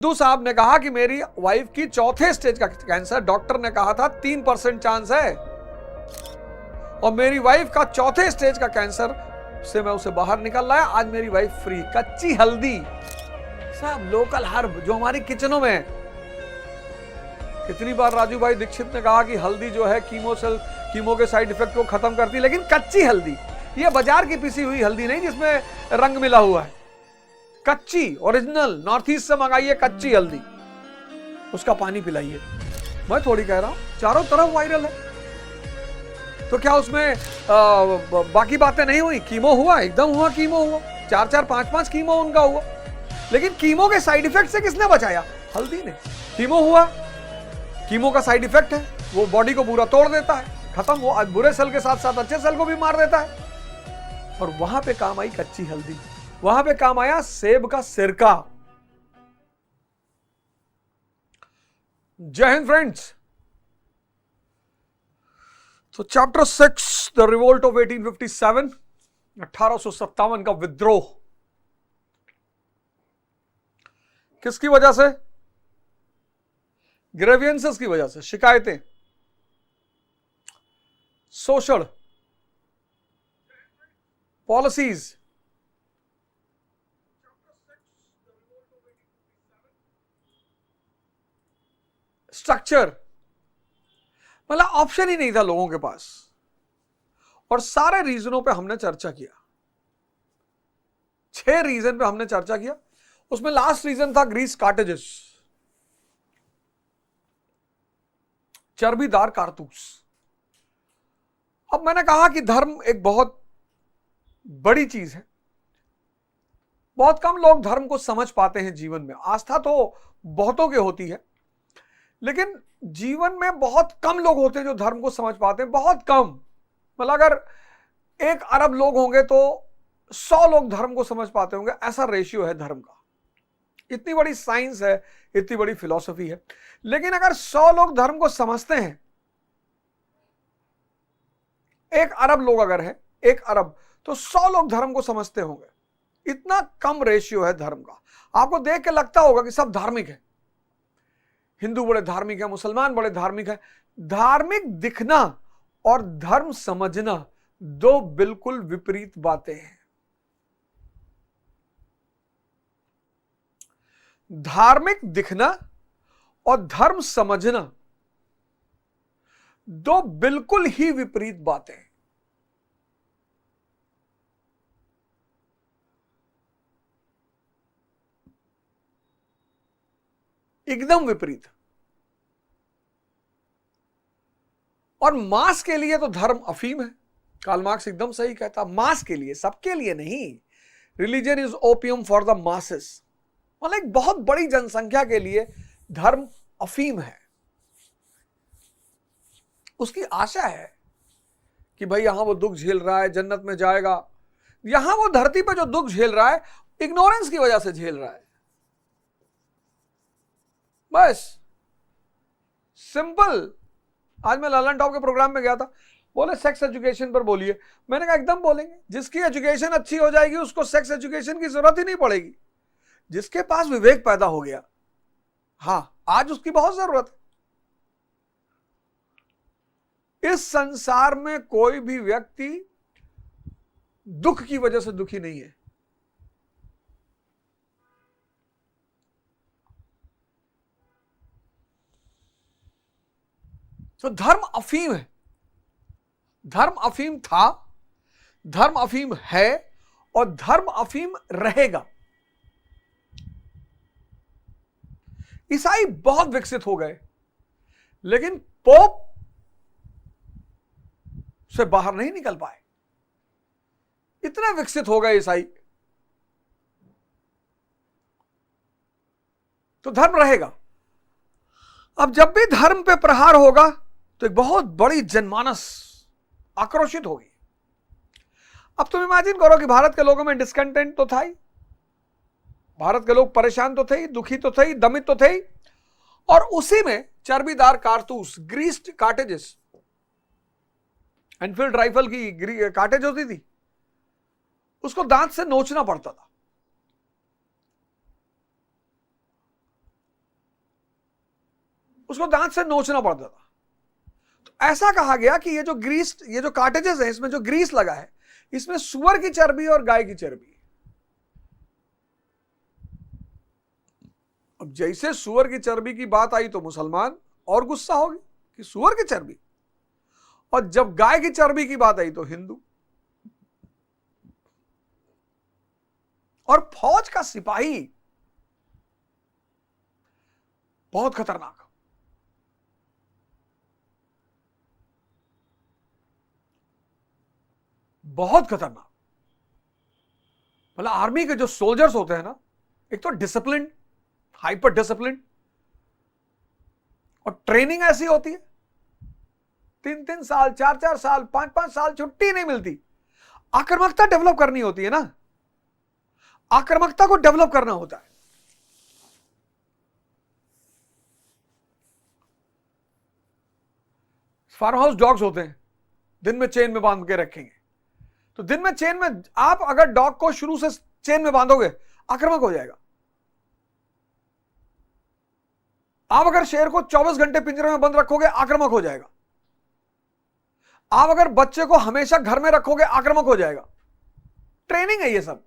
सिद्धू साहब ने कहा कि मेरी वाइफ की चौथे स्टेज का कैंसर, डॉक्टर ने कहा था 3% चांस है, और मेरी वाइफ का चौथे स्टेज का कैंसर से मैं उसे बाहर निकल लाया। आज मेरी वाइफ फ्री। कच्ची हल्दी, सब लोकल हर्ब जो हमारी किचनों में है। कितनी बार राजू भाई दीक्षित ने कहा कि हल्दी जो है कीमो के साइड इफेक्ट को खत्म करती है, लेकिन कच्ची हल्दी, ये बाजार की पिसी हुई हल्दी नहीं जिसमें रंग मिला हुआ है। कच्ची ओरिजिनल नॉर्थ ईस्ट से मंगाइए कच्ची हल्दी, उसका पानी पिलाइए। मैं थोड़ी कह रहा हूं, चारों तरफ वायरल है। तो क्या उसमें बाकी बातें नहीं हुई? कीमो हुआ, एकदम हुआ, कीमो हुआ, 4-4, 5-5 कीमो उनका हुआ, लेकिन कीमो के साइड इफेक्ट से किसने बचाया? हल्दी ने। कीमो हुआ, कीमो का साइड इफेक्ट है, वो बॉडी को पूरा तोड़ देता है, खत्म। वो बुरे सेल के साथ साथ अच्छे सेल को भी मार देता है। और वहां पे काम आई कच्ची हल्दी, वहां पे काम आया सेब का सिरका। जय हिंद फ्रेंड्स। तो चैप्टर 6 द रिवोल्ट ऑफ 1857, 1857 का विद्रोह। किसकी वजह से? ग्रेवियंसेस की वजह से, शिकायतें, सोशल पॉलिसीज। स्ट्रक्चर, मतलब ऑप्शन ही नहीं था लोगों के पास। और सारे रीजनों पे हमने चर्चा किया, 6 रीजन पे हमने चर्चा किया। उसमें लास्ट रीजन था ग्रीस कार्टेजेस, चर्बीदार कारतूस। अब मैंने कहा कि धर्म एक बहुत बड़ी चीज है। बहुत कम लोग धर्म को समझ पाते हैं जीवन में। आस्था तो बहुतों की होती है, लेकिन जीवन में बहुत कम लोग होते हैं जो धर्म को समझ पाते हैं, बहुत कम। मतलब अगर 1 अरब लोग होंगे तो 100 लोग धर्म को समझ पाते होंगे, ऐसा रेशियो है धर्म का। इतनी बड़ी साइंस है, इतनी बड़ी फिलॉसफी है। लेकिन अगर 100 लोग धर्म को समझते हैं, 1 अरब लोग अगर है, 1 अरब, तो 100 लोग धर्म को समझते होंगे। इतना कम रेशियो है धर्म का। आपको देख के लगता होगा कि सब धार्मिक है, हिंदू बड़े धार्मिक है, मुसलमान बड़े धार्मिक है। धार्मिक दिखना और धर्म समझना 2 बिल्कुल विपरीत बातें हैं। धार्मिक दिखना और धर्म समझना 2 बिल्कुल ही विपरीत बातें हैं। एकदम विपरीत। और मास के लिए तो धर्म अफीम है। कार्ल मार्क्स एकदम सही कहता, मास के लिए, सबके लिए नहीं। Religion is opium for the masses. मतलब एक बहुत बड़ी जनसंख्या के लिए धर्म अफीम है। उसकी आशा है कि भाई यहां वो दुख झेल रहा है, जन्नत में जाएगा। यहां वो धरती पर जो दुख झेल रहा है, इग्नोरेंस की वजह से झेल रहा है। बस सिंपल। आज मैं ललन टॉप के प्रोग्राम में गया था, बोले सेक्स एजुकेशन पर बोलिए। मैंने कहा एकदम बोलेंगे। जिसकी एजुकेशन अच्छी हो जाएगी उसको सेक्स एजुकेशन की जरूरत ही नहीं पड़ेगी। जिसके पास विवेक पैदा हो गया, हां, आज उसकी बहुत जरूरत है। इस संसार में कोई भी व्यक्ति दुख की वजह से दुखी नहीं है। तो धर्म अफीम है, धर्म अफीम था, धर्म अफीम है, और धर्म अफीम रहेगा। ईसाई बहुत विकसित हो गए, लेकिन पोप से बाहर नहीं निकल पाए। इतने विकसित हो गए ईसाई। तो धर्म रहेगा। अब जब भी धर्म पे प्रहार होगा तो एक बहुत बड़ी जनमानस आक्रोशित होगी। अब तुम इमेजिन करो कि भारत के लोगों में डिस्कंटेंट तो था ही, भारत के लोग परेशान तो थे ही, दुखी तो थे ही, दमित तो थे ही, और उसी में चर्बीदार कारतूस, ग्रीस्ड कार्टेजेस, एनफील्ड राइफल की कार्टेज होती थी, उसको दांत से नोचना पड़ता था। उसको दांत से नोचना पड़ता था। तो ऐसा कहा गया कि ये जो कार्टेजेस है, इसमें जो ग्रीस लगा है, इसमें सुअर की चर्बी और गाय की चर्बी। अब जैसे सुअर की चर्बी की बात आई तो मुसलमान और गुस्सा हो गए कि सुअर की चर्बी, और जब गाय की चर्बी की बात आई तो हिंदू। और फौज का सिपाही बहुत खतरनाक, बहुत खतरनाक। मतलब आर्मी के जो सोल्जर्स होते हैं ना, एक तो डिसिप्लिन, हाइपर डिसिप्लिन, और ट्रेनिंग ऐसी होती है 3-3 साल, 4-4 साल, 5-5 साल छुट्टी नहीं मिलती। आक्रामकता डेवलप करनी होती है ना, आक्रामकता को डेवलप करना होता है। फार्म हाउस डॉग्स होते हैं, दिन में चेन में बांध के रखेंगे, तो दिन में चेन में आप अगर डॉग को शुरू से चेन में बांधोगे, आक्रामक हो जाएगा। आप अगर शेर को 24 घंटे पिंजरे में बंद रखोगे, आक्रामक हो जाएगा। आप अगर बच्चे को हमेशा घर में रखोगे, आक्रामक हो जाएगा। ट्रेनिंग है ये सब।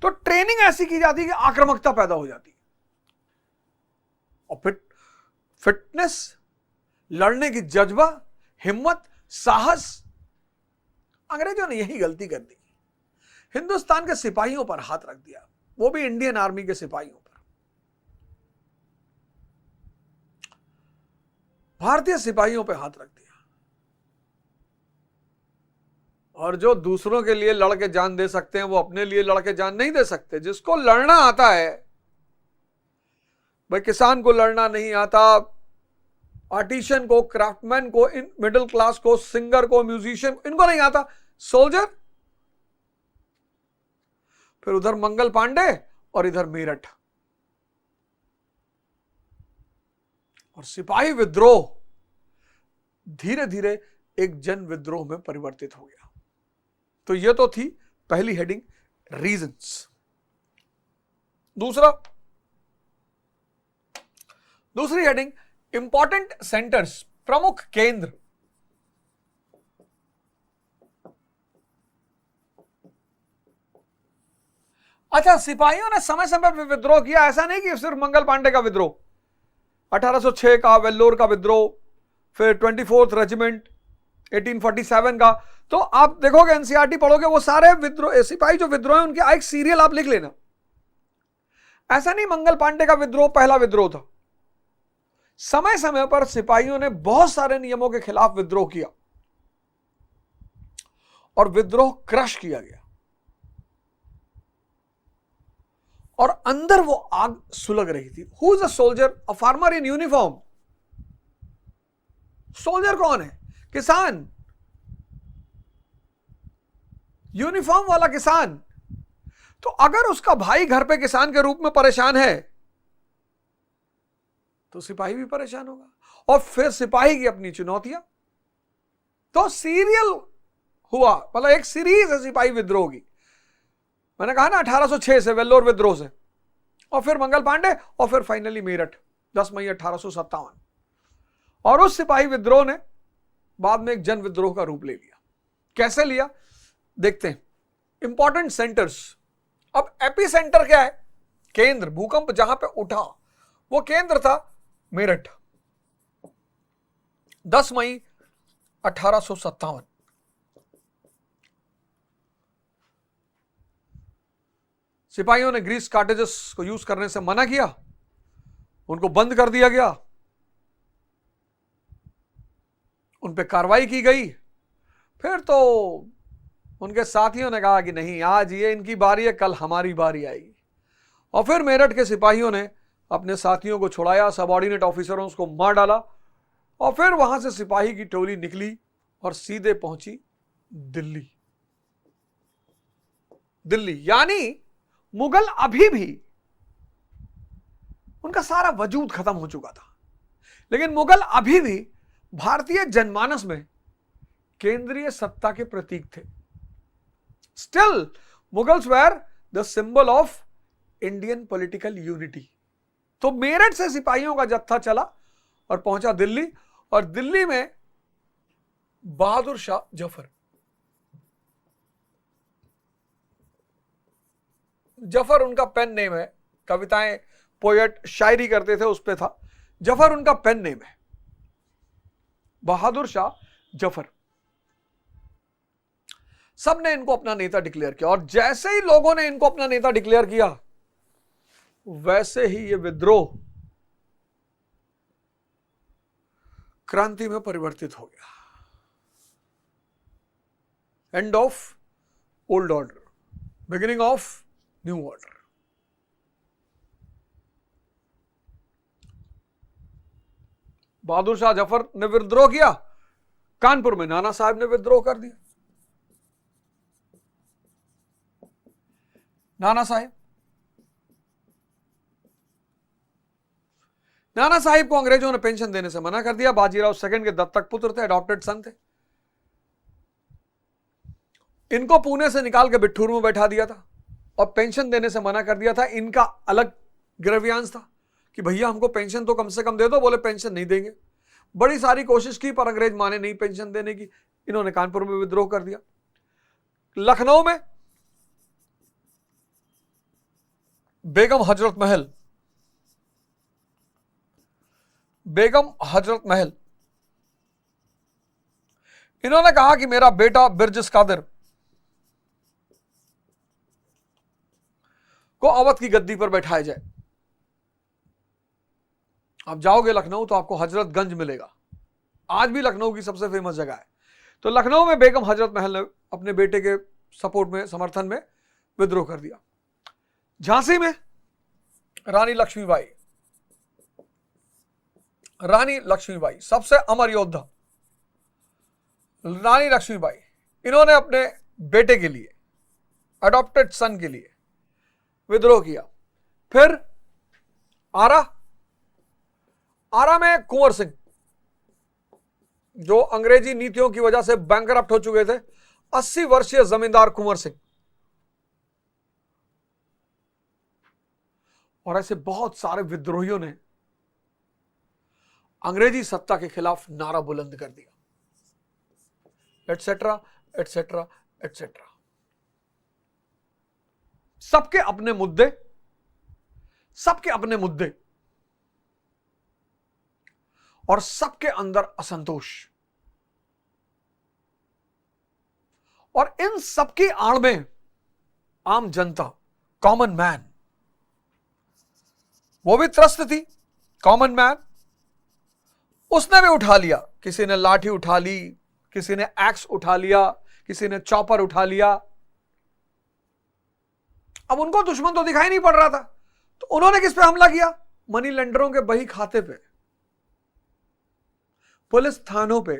तो ट्रेनिंग ऐसी की जाती है कि आक्रामकता पैदा हो जाती है। और फिर फिटनेस, लड़ने की जज्बा, हिम्मत, साहस। अंग्रेजों ने यही गलती कर दी, हिंदुस्तान के सिपाहियों पर हाथ रख दिया, वो भी इंडियन आर्मी के सिपाहियों पर। भारतीय सिपाहियों पर हाथ रख दिया। और जो दूसरों के लिए लड़ के जान दे सकते हैं, वो अपने लिए लड़ के जान नहीं दे सकते। जिसको लड़ना आता है, भाई किसान को लड़ना नहीं आता, आर्टिशियन को, क्राफ्टमैन को, मिडिल क्लास को, सिंगर को, म्यूजिशियन, इनको नहीं आता, सोल्जर। फिर उधर मंगल पांडे और इधर मेरठ। और सिपाही विद्रोह धीरे धीरे एक जन विद्रोह में परिवर्तित हो गया। तो यह तो थी पहली हेडिंग, रीजंस। दूसरी हेडिंग, इंपॉर्टेंट सेंटर्स, प्रमुख केंद्र। अच्छा, सिपाहियों ने समय समय पर विद्रोह किया, ऐसा नहीं कि सिर्फ मंगल पांडे का विद्रोह। 1806 का वेल्लोर का विद्रोह, फिर 24th रेजिमेंट 1847 का। तो आप देखोगे, एनसीईआरटी पढ़ोगे, वो सारे विद्रोह, सिपाही जो विद्रोह है उनके एक सीरियल आप लिख लेना। ऐसा नहीं मंगल पांडे का विद्रोह पहला विद्रोह था। समय समय पर सिपाहियों ने बहुत सारे नियमों के खिलाफ विद्रोह किया और विद्रोह क्रश किया गया, और अंदर वो आग सुलग रही थी। Who is a soldier? A farmer in uniform. Soldier कौन है? किसान, यूनिफॉर्म वाला किसान। तो अगर उसका भाई घर पे किसान के रूप में परेशान है, तो सिपाही भी परेशान होगा। और फिर सिपाही की अपनी चुनौतियां। तो सीरियल हुआ, मतलब एक सीरीज है सिपाही विद्रोह की। मैंने कहा ना 1806 से, वेल्लोर विद्रोह से, और फिर मंगल पांडे, और फिर फाइनली मेरठ 10 मई 1857। और उस सिपाही विद्रोह ने बाद में एक जन विद्रोह का रूप ले लिया। कैसे लिया देखते हैं। Important centres. अब एपी सेंटर क्या है? केंद्र, भूकंप जहां पे उठा वो केंद्र था मेरठ, 10 मई 1857। सिपाहियों ने ग्रीस कार्टेजेस को यूज करने से मना किया, उनको बंद कर दिया गया, उन पे कार्रवाई की गई। फिर तो उनके साथियों ने कहा कि नहीं, आज ये इनकी बारी है, कल हमारी बारी आएगी। और फिर मेरठ के सिपाहियों ने अपने साथियों को छुड़ाया, सबऑर्डिनेट ऑफिसरों को मार डाला, और फिर वहां से सिपाही की टोली निकली और सीधे पहुंची दिल्ली। दिल्ली यानी मुगल अभी भी, उनका सारा वजूद खत्म हो चुका था, लेकिन मुगल अभी भी भारतीय जनमानस में केंद्रीय सत्ता के प्रतीक थे। Still Mughals were the symbol of Indian political unity. तो मेरठ से सिपाहियों का जत्था चला और पहुंचा दिल्ली, और दिल्ली में बहादुर शाह जफर, जफर उनका पेन नेम है, कविताएं, पोएट, शायरी करते थे, उस पे था, जफर उनका पेन नेम है, बहादुर शाह जफर। सबने इनको अपना नेता डिक्लेयर किया, और जैसे ही लोगों ने इनको अपना नेता डिक्लेयर किया, वैसे ही ये विद्रोह क्रांति में परिवर्तित हो गया। End of old order, beginning of new order. Bahadur Shah Zafar ने विद्रोह किया, कानपुर में नाना साहब ने विद्रोह कर दिया। नाना साहिब को अंग्रेजों ने पेंशन देने से मना कर दिया। बाजीराव सेकंड के दत्तक पुत्र थे, अडॉप्टेड सन थे। इनको पुणे से निकाल के बिठूर में बैठा दिया था और पेंशन देने से मना कर दिया था। इनका अलग ग्रेवियांस था कि भैया हमको पेंशन तो कम से कम दे दो, बोले पेंशन नहीं देंगे। बड़ी सारी कोशिश की पर अंग्रेज माने नहीं पेंशन देने की। इन्होंने कानपुर में विद्रोह कर दिया। लखनऊ में बेगम हजरत महल, इन्होंने कहा कि मेरा बेटा बिरजिस कादिर को अवध की गद्दी पर बैठाया जाए। आप जाओगे लखनऊ तो आपको हजरतगंज मिलेगा, आज भी लखनऊ की सबसे फेमस जगह है। तो लखनऊ में बेगम हजरत महल ने अपने बेटे के सपोर्ट में, समर्थन में विद्रोह कर दिया। झांसी में रानी लक्ष्मीबाई सबसे अमर योद्धा, रानी लक्ष्मीबाई, इन्होंने अपने बेटे के लिए, अडॉप्टेड सन के लिए विद्रोह किया। फिर आरा में कुंवर सिंह, जो अंग्रेजी नीतियों की वजह से बैंकरप्ट हो चुके थे, 80 वर्षीय जमींदार कुंवर सिंह, और ऐसे बहुत सारे विद्रोहियों ने अंग्रेजी सत्ता के खिलाफ नारा बुलंद कर दिया, एटसेट्रा एटसेट्रा एटसेट्रा। सबके अपने मुद्दे और सबके अंदर असंतोष, और इन सबकी आड़ में आम जनता, कॉमन मैन, वो भी त्रस्त थी। कॉमन मैन, उसने भी उठा लिया, किसी ने लाठी उठा ली, किसी ने एक्स उठा लिया, किसी ने चॉपर उठा लिया। अब उनको दुश्मन तो दिखाई नहीं पड़ रहा था, तो उन्होंने किस पे हमला किया? मनी लेंडरों के बही खाते पे, पुलिस थानों पे,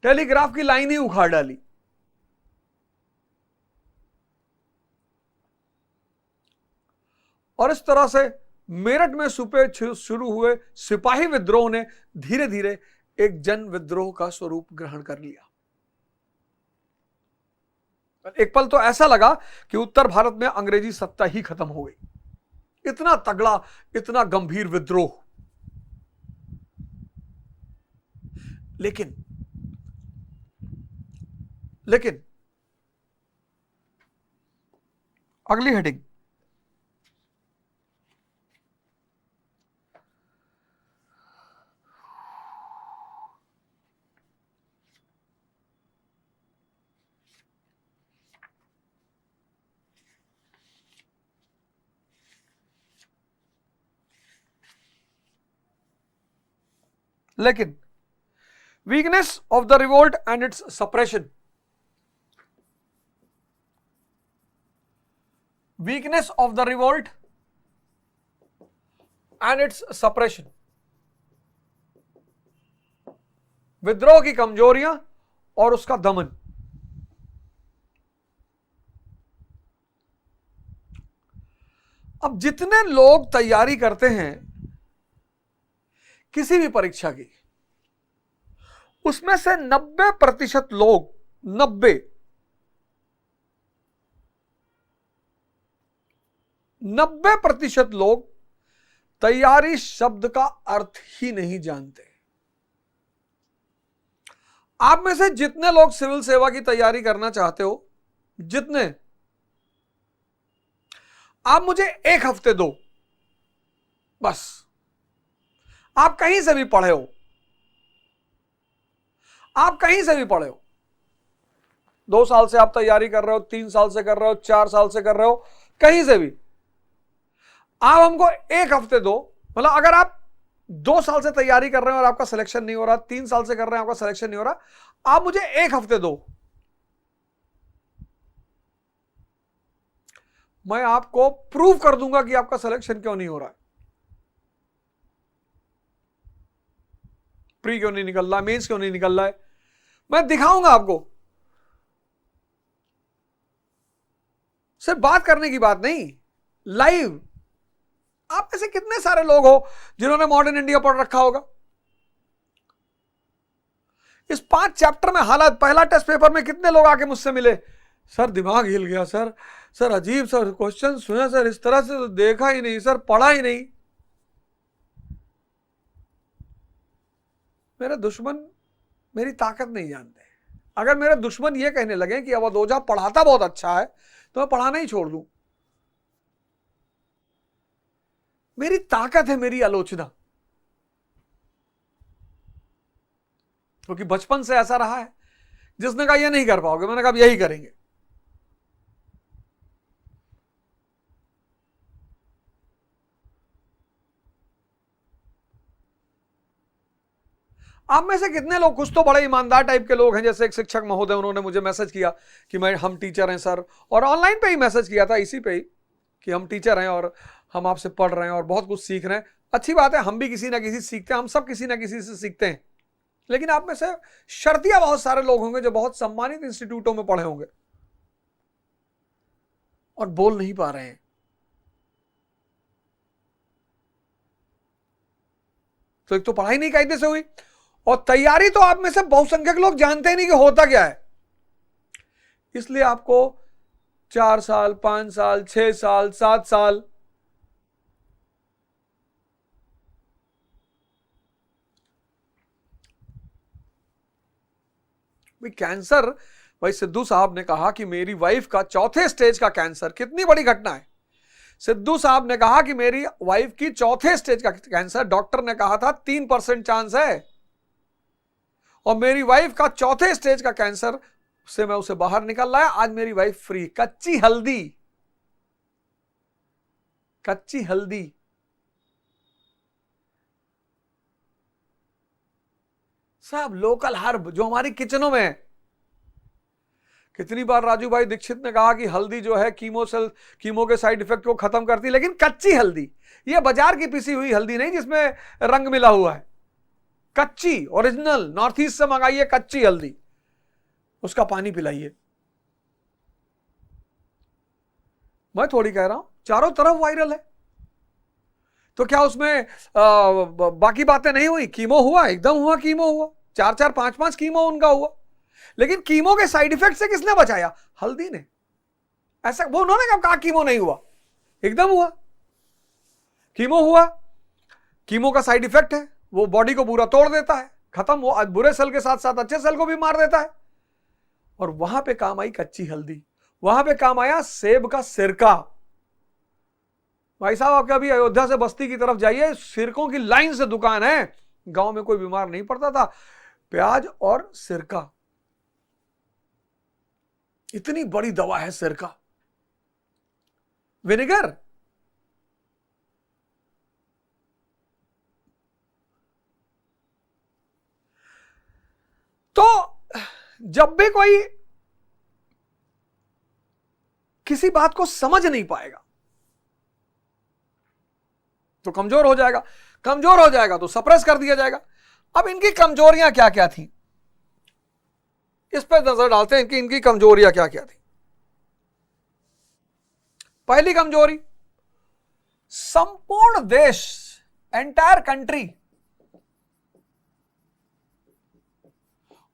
टेलीग्राफ की लाइन ही उखाड़ डाली। और इस तरह से मेरठ में शुरू हुए सिपाही विद्रोह ने धीरे धीरे एक जन विद्रोह का स्वरूप ग्रहण कर लिया। एक पल तो ऐसा लगा कि उत्तर भारत में अंग्रेजी सत्ता ही खत्म हो गई। इतना तगड़ा, इतना गंभीर विद्रोह। लेकिन अगली हेडिंग, लेकिन weakness of the revolt and its suppression, weakness of the revolt and its suppression, विद्रोह की कमजोरियां और उसका दमन। अब जितने लोग तैयारी करते हैं किसी भी परीक्षा की, उसमें से 90% लोग, 90% लोग तैयारी शब्द का अर्थ ही नहीं जानते। आप में से जितने लोग सिविल सेवा की तैयारी करना चाहते हो, जितने, आप मुझे 1 हफ्ते दो, बस। आप कहीं से भी पढ़े हो, आप कहीं से भी पढ़े हो, 2 साल से आप तैयारी कर रहे हो, 3 साल से कर रहे हो, 4 साल से कर रहे हो, कहीं से भी, आप हमको 1 हफ्ते दो। मतलब अगर आप 2 साल से तैयारी कर रहे हैं और आपका सिलेक्शन नहीं हो रहा, 3 साल से कर रहे हैं आपका सिलेक्शन नहीं हो रहा, आप मुझे 1 हफ्ते दो, मैं आपको प्रूव कर दूंगा कि आपका सिलेक्शन क्यों नहीं हो रहा है, प्री क्यों नहीं निकल रहा है, मेंस क्यों नहीं निकल रहा है, मैं दिखाऊंगा आपको। सिर्फ बात करने की बात नहीं, लाइव। आप में से कितने सारे लोग हो जिन्होंने मॉडर्न इंडिया पढ़ रखा होगा? इस 5 चैप्टर में हालत, पहला टेस्ट पेपर में कितने लोग आके मुझसे मिले, सर दिमाग हिल गया सर, सर अजीब सर क्वेश्चन सुने सर, इस तरह से तो देखा ही नहीं सर, पढ़ा ही नहीं। मेरे दुश्मन मेरी ताकत नहीं जानते। अगर मेरे दुश्मन ये कहने लगे कि अवध ओझा पढ़ाता बहुत अच्छा है, तो मैं पढ़ाना ही छोड़ दूं। मेरी ताकत है मेरी आलोचना, क्योंकि बचपन से ऐसा रहा है। जिसने कहा ये नहीं कर पाओगे, मैंने कहा यही करेंगे। आप में से कितने लोग, कुछ तो बड़े ईमानदार टाइप के लोग हैं, जैसे एक शिक्षक महोदय, उन्होंने मुझे मैसेज किया कि हम टीचर हैं सर, और ऑनलाइन पे ही मैसेज किया था, इसी पे ही, कि हम टीचर हैं और हम आपसे पढ़ रहे हैं और बहुत कुछ सीख रहे हैं। अच्छी बात है, हम भी किसी ना किसी से सीखते हैं, हम सब किसी ना किसी से सीखते हैं। लेकिन आप में से शर्तिया बहुत सारे लोग होंगे जो बहुत सम्मानित इंस्टीट्यूटों में पढ़े होंगे और बोल नहीं पा रहे हैं। तो एक तो पढ़ाई नहीं कायदे से हुई, और तैयारी तो आप में से बहुसंख्यक लोग जानते ही नहीं कि होता क्या है। इसलिए आपको 4 साल, 5 साल, 6 साल, 7 साल कैंसर। भाई सिद्धू साहब ने कहा कि मेरी वाइफ का 4थे स्टेज का कैंसर, कितनी बड़ी घटना है। सिद्धू साहब ने कहा कि मेरी वाइफ की 4थे स्टेज का कैंसर, डॉक्टर ने कहा था 3% चांस है, और मेरी वाइफ का 4थे स्टेज का कैंसर से मैं उसे बाहर निकल लाया। आज मेरी वाइफ फ्री। कच्ची हल्दी, कच्ची हल्दी। सब लोकल हर्ब जो हमारी किचनों में है। कितनी बार राजू भाई दीक्षित ने कहा कि हल्दी जो है कीमो के साइड इफेक्ट को खत्म करती है, लेकिन कच्ची हल्दी, ये बाजार की पिसी हुई हल्दी नहीं जिसमें रंग मिला हुआ है, कच्ची ओरिजिनल नॉर्थ ईस्ट से मंगाइए कच्ची हल्दी, उसका पानी पिलाइए। मैं थोड़ी कह रहा हूं, चारों तरफ वायरल है, तो क्या उसमें बाकी बातें नहीं हुई? कीमो हुआ, एकदम हुआ, कीमो हुआ, 4-4, 5-5 कीमो उनका हुआ, लेकिन कीमो के साइड इफेक्ट से किसने बचाया? हल्दी ने। ऐसा वो उन्होंने कहा कीमो नहीं हुआ, एकदम हुआ, कीमो हुआ। कीमो का साइड इफेक्ट है, वो बॉडी को पूरा तोड़ देता है, खत्म, वो बुरे सेल के साथ साथ अच्छे सेल को भी मार देता है। और वहां पे काम आई कच्ची हल्दी, वहां पे काम आया सेब का सिरका। भाई साहब, आप कभी अयोध्या से बस्ती की तरफ जाइए, सिरकों की लाइन से दुकान है। गांव में कोई बीमार नहीं पड़ता था, प्याज और सिरका, इतनी बड़ी दवा है सिरका। विनेगर, तो जब भी कोई किसी बात को समझ नहीं पाएगा तो कमजोर हो जाएगा, कमजोर हो जाएगा तो सप्रेस कर दिया जाएगा। अब इनकी कमजोरियां क्या क्या थी, इस पर नजर डालते हैं कि इनकी कमजोरियां क्या क्या थी। पहली कमजोरी, संपूर्ण देश, entire country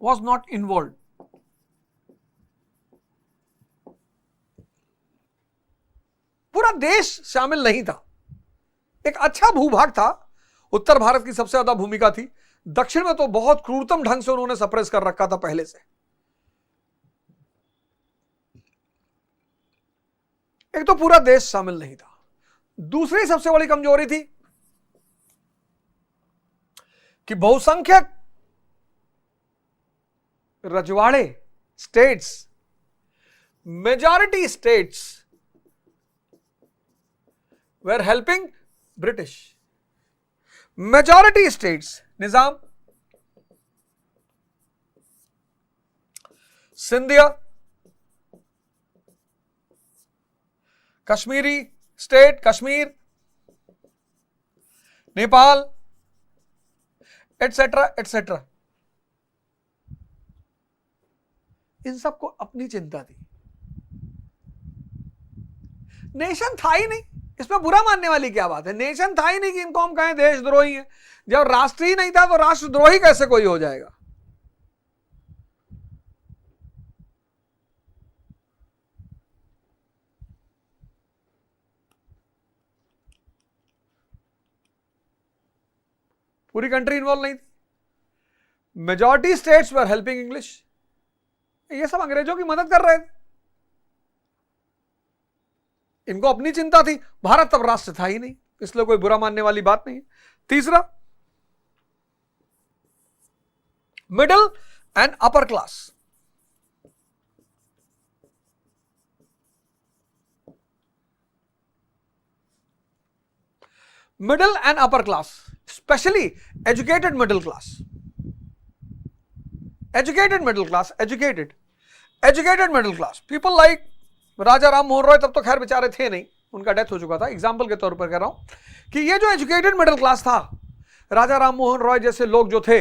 was not involved. पूरा देश शामिल नहीं था। एक अच्छा भूभाग था, उत्तर भारत की सबसे ज्यादा भूमिका थी, दक्षिण में तो बहुत क्रूरतम ढंग से उन्होंने सप्रेस कर रखा था पहले से। एक तो पूरा देश शामिल नहीं था। दूसरी सबसे बड़ी कमजोरी थी कि बहुसंख्यक रजवाड़े, states, majority states were helping British. Majority states, Nizam, Sindhia, Kashmiri state, Kashmir, Nepal, etc. etc. इन सबको अपनी चिंता थी, नेशन था ही नहीं। इसमें बुरा मानने वाली क्या बात है? नेशन था ही नहीं कि इनको हम कहें देशद्रोही है। जब राष्ट्र ही नहीं था तो राष्ट्रद्रोही कैसे कोई हो जाएगा? पूरी कंट्री इन्वॉल्व नहीं थी। Majority states were helping English. ये सब अंग्रेजों की मदद कर रहे थे, इनको अपनी चिंता थी। भारत तब राष्ट्र था ही नहीं, इसलिए कोई बुरा मानने वाली बात नहीं है। तीसरा, middle and upper class. Middle and upper class, specially educated middle class, educated middle class, educated middle class people like Raja Ram Mohan Roy. तब तो खैर बेचारे थे नहीं, उनका डेथ हो चुका था। एग्जाम्पल के तौर पर कह रहा हूं कि ये जो एजुकेटेड मिडिल क्लास था, राजा राम मोहन रॉय जैसे लोग जो थे,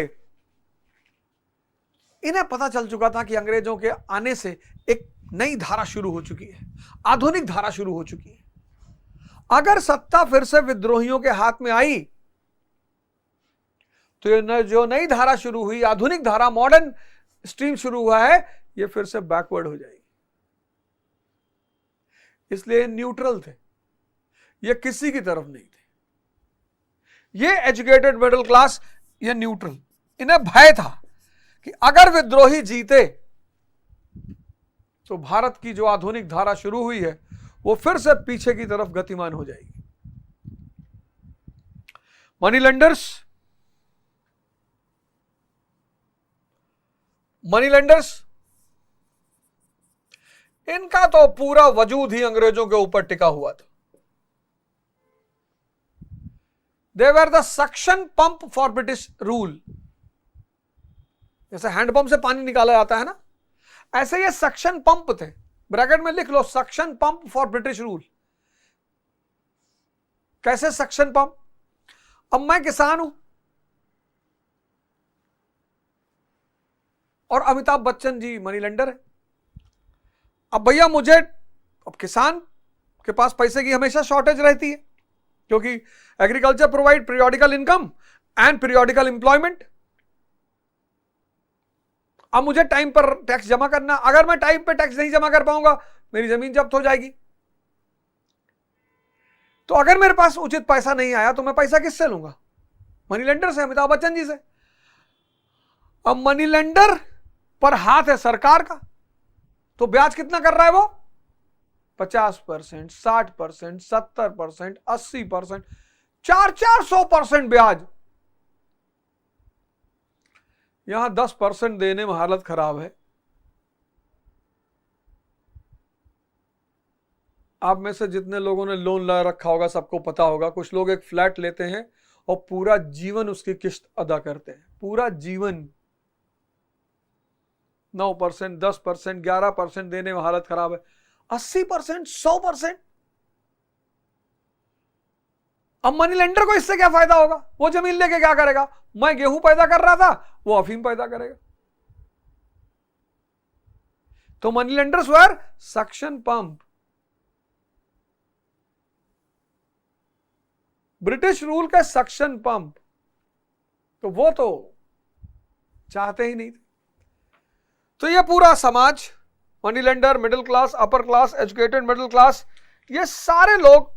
इन्हें पता चल चुका था कि अंग्रेजों के आने से एक नई धारा शुरू हो चुकी है, आधुनिक धारा शुरू हो चुकी है। अगर सत्ता फिर से विद्रोहियों के हाथ में आई तो ये जो नई धारा शुरू हुई, आधुनिक धारा, मॉडर्न स्ट्रीम शुरू हुआ है, ये फिर से बैकवर्ड हो जाएगी। इसलिए न्यूट्रल थे, ये किसी की तरफ नहीं थे। ये एजुकेटेड मिडिल क्लास, ये न्यूट्रल। इन्हें भय था कि अगर विद्रोही जीते तो भारत की जो आधुनिक धारा शुरू हुई है वो फिर से पीछे की तरफ गतिमान हो जाएगी। मनी लेंडर्स, इनका तो पूरा वजूद ही अंग्रेजों के ऊपर टिका हुआ था। They were the suction pump for British rule. जैसे हैंडपंप से पानी निकाला जाता है ना, ऐसे ये सक्शन पंप थे। ब्रैकेट में लिख लो, suction pump for British rule. कैसे सक्शन पंप? अब मैं किसान हूं और अमिताभ बच्चन जी मनी लेंडर है। अब भैया मुझे, अब किसान के पास पैसे की हमेशा शॉर्टेज रहती है, क्योंकि agriculture provide periodical income and periodical employment. अब मुझे टाइम पर टैक्स जमा करना, अगर मैं टाइम पे टैक्स नहीं जमा कर पाऊंगा मेरी जमीन जब्त हो जाएगी। तो अगर मेरे पास उचित पैसा नहीं आया तो मैं पैसा किससे लूंगा? मनी लेंडर से, अमिताभ बच्चन जी से। अब मनी लेंडर पर हाथ है सरकार का, तो ब्याज कितना कर रहा है वो? 50%, 60%, 70%, 80%, 400% ब्याज। यहां 10% देने में हालत खराब है। आप में से जितने लोगों ने लोन ला रखा होगा सबको पता होगा, कुछ लोग एक फ्लैट लेते हैं और पूरा जीवन उसकी किस्त अदा करते हैं, पूरा जीवन। 9%, 10%, 11% देने में हालत खराब है। 80%, 100%। अब मनी लेंडर को इससे क्या फायदा होगा? वो जमीन लेके क्या करेगा? मैं गेहूं पैदा कर रहा था, वो अफीम पैदा करेगा। तो मनी लेंडर्स वर सक्शन पंप। ब्रिटिश रूल का सक्शन पंप, तो वो तो चाहते ही नहीं थे। तो ये पूरा समाज, money lender, middle class, upper class, educated middle class, ये सारे लोग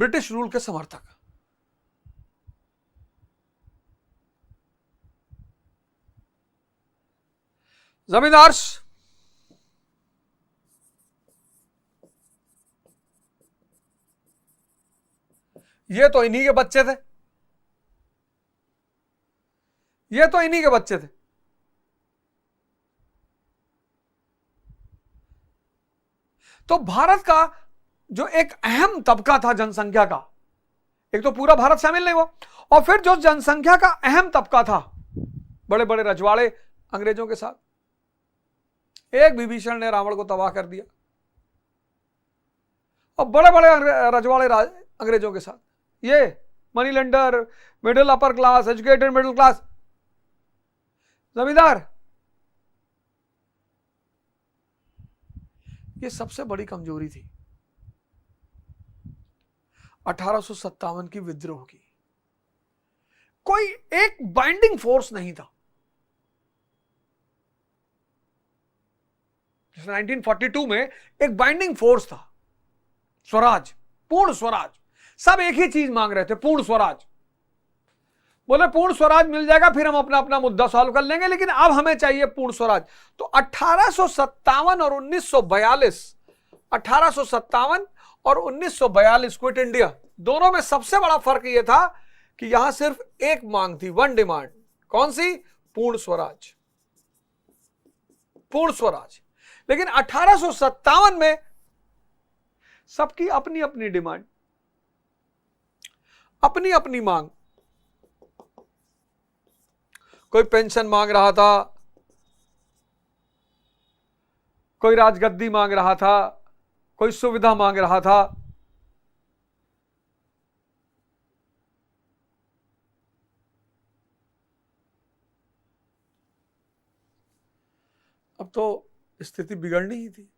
ब्रिटिश रूल के समर्थक। जमींदार ये तो इन्हीं के बच्चे थे, ये तो इन्हीं के बच्चे थे। तो भारत का जो एक अहम तबका था जनसंख्या का, एक तो पूरा भारत शामिल नहीं हुआ, और फिर जो जनसंख्या का अहम तबका था, बड़े बड़े रजवाड़े अंग्रेजों के साथ, एक विभीषण ने रावण को तबाह कर दिया, और बड़े बड़े रजवाड़े अंग्रेजों के साथ, ये money lender, middle upper class, educated middle class, जमींदार, ये सबसे बड़ी कमजोरी थी 1857 की विद्रोह की। कोई एक बाइंडिंग फोर्स नहीं था। 1942 में एक बाइंडिंग फोर्स था, स्वराज, पूर्ण स्वराज। सब एक ही चीज मांग रहे थे, पूर्ण स्वराज। बोले पूर्ण स्वराज मिल जाएगा फिर हम अपना अपना मुद्दा सॉल्व कर लेंगे, लेकिन अब हमें चाहिए पूर्ण स्वराज। तो 1857 और 1942, 1857 और 1942 क्विट इंडिया, दोनों में सबसे बड़ा फर्क यह था कि यहां सिर्फ एक मांग थी, वन डिमांड। कौन सी? पूर्ण स्वराज, पूर्ण स्वराज। लेकिन 1857 में सबकी अपनी अपनी डिमांड, अपनी अपनी मांग। कोई पेंशन मांग रहा था, कोई राजगद्दी मांग रहा था, कोई सुविधा मांग रहा था। अब तो स्थिति बिगड़नी ही थी।